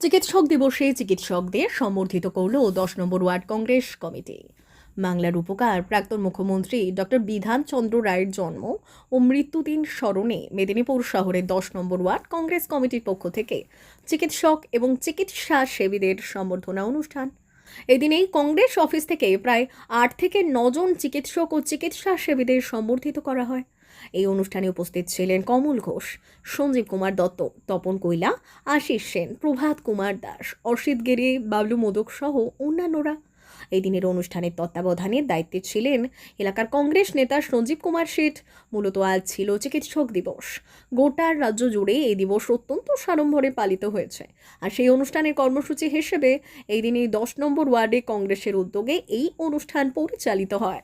চিকিৎসক দিবসে চিকিৎসকদের সম্বর্ধিত করল ১০ নম্বর ওয়ার্ড কংগ্রেস কমিটি। বাংলার উপকার প্রাক্তন মুখ্যমন্ত্রী ডক্টর বিধান চন্দ্র রায়ের জন্ম ও মৃত্যুদিন স্মরণে মেদিনীপুর শহরের ১০ নম্বর ওয়ার্ড কংগ্রেস কমিটির পক্ষ থেকে চিকিৎসক এবং চিকিৎসা সেবীদের সম্বর্ধনা অনুষ্ঠান। এদিনেই কংগ্রেস অফিস থেকে প্রায় ৮ থেকে ৯ জন চিকিৎসক ও চিকিৎসা সেবীদের সম্বর্ধিত করা হয়। এই অনুষ্ঠানে উপস্থিত ছিলেন কমল ঘোষ, সঞ্জীব কুমার দত্ত, তপন কৈলা, আশিস সেন, প্রভাত কুমার দাস, অসিত গিরি, বাবলু মোদক সহ অন্যান্যরা। এই দিনের অনুষ্ঠানের তত্ত্বাবধানের দায়িত্বে ছিলেন এলাকার কংগ্রেস নেতা সঞ্জীব কুমার শেঠ। মূলত আজ ছিল চিকিৎসক দিবস। গোটা রাজ্য জুড়ে এই দিবস অত্যন্ত সাড়ম্বরে পালিত হয়েছে। আর সেই অনুষ্ঠানের কর্মসূচি হিসেবে এই দিন এই ১০ নম্বর ওয়ার্ডে কংগ্রেসের উদ্যোগে এই অনুষ্ঠান পরিচালিত হয়।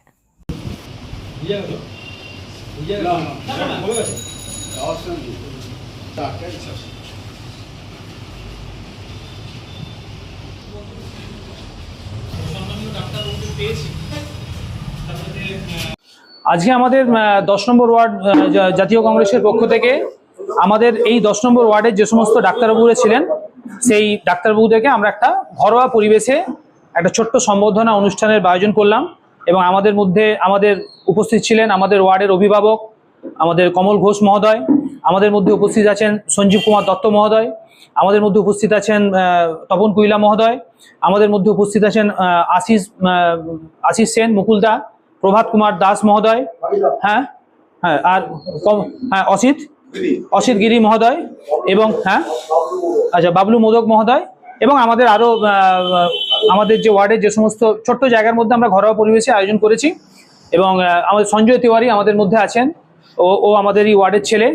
আজকে আমাদের ১০ নম্বর ওয়ার্ড জাতীয় কংগ্রেসের পক্ষ থেকে আমাদের এই ১০ নম্বর ওয়ার্ডের যে সমস্ত ডাক্তারবাবুরা ছিলেন সেই ডাক্তারবাবুদেরকে আমরা একটা ঘরোয়া পরিবেশে একটা ছোট্ট সম্বর্ধনা অনুষ্ঠানের আয়োজন করলাম। এবং আমাদের মধ্যে উপস্থিত ছিলেন আমাদের ওয়ার্ডের অভিভাবক আমাদের কমল ঘোষ মহোদয়, আমাদের মধ্যে উপস্থিত আছেন সঞ্জীব কুমার দত্ত মহোদয়, আমাদের মধ্যে উপস্থিত আছেন তপন কৈলা মহোদয়, আমাদের মধ্যে উপস্থিত আছেন আশিস সেন, মুকুলদা, প্রভাত কুমার দাস মহোদয়, আর অসিত গিরি মহোদয়, এবং বাবলু মোদক মহোদয়, এবং আমাদের আরো আমাদের যে ওয়ার্ডের যে সমস্ত ছোট্ট জায়গার মধ্যে আমরা ঘরোয়া পরিবেশে আয়োজন করেছি। এবং আমাদের সঞ্জয় তিওয়ারি আমাদের মধ্যে আছেন, ও আমাদের এই ওয়ার্ডের ছেলে।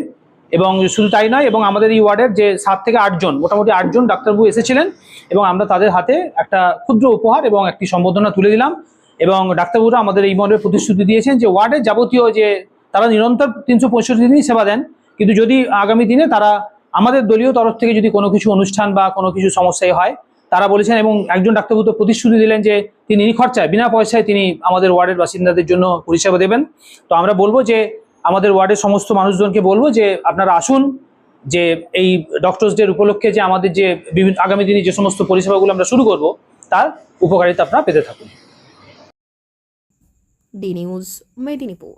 এবং শুধু তাই নয়, এবং আমাদের এই ওয়ার্ডের যে ৭ থেকে ৮ জন মোটামুটি ৮ জন ডাক্তারবাবু এসেছিলেন এবং আমরা তাদের হাতে একটা ক্ষুদ্র উপহার এবং একটি সম্বর্ধনা তুলে দিলাম। এবং ডাক্তারবাবুরা আমাদের এই মর্মে প্রতিশ্রুতি দিয়েছেন যে ওয়ার্ডের যাবতীয় যে তারা নিরন্তর ৩৬৫ দিনই সেবা দেন, কিন্তু যদি আগামী দিনে তারা আমাদের দলীয় তরফ থেকে যদি কোনো কিছু অনুষ্ঠান বা কোনো কিছু সমস্যায় হয় তারা বলেছেন, এবং একজন ডাক্তারবাবু তো প্রতিশ্রুতি দিলেন যে তিনি নিখরচায় বিনা পয়সায় তিনি আমাদের ওয়ার্ডের বাসিন্দাদের জন্য পরিষেবা দেবেন। তো আমরা বলবো যে আমাদের ওয়ার্ডের সমস্ত মানুষজনকে বলবো যে আপনারা আসুন, যে এই ডক্টরস ডে উপলক্ষে যে আমাদের যে আগামী দিনে যে সমস্ত পরিষেবাগুলো আমরা শুরু করব তার উপকারিতা আপনারা পেতে থাকুন। D news, Medinipur.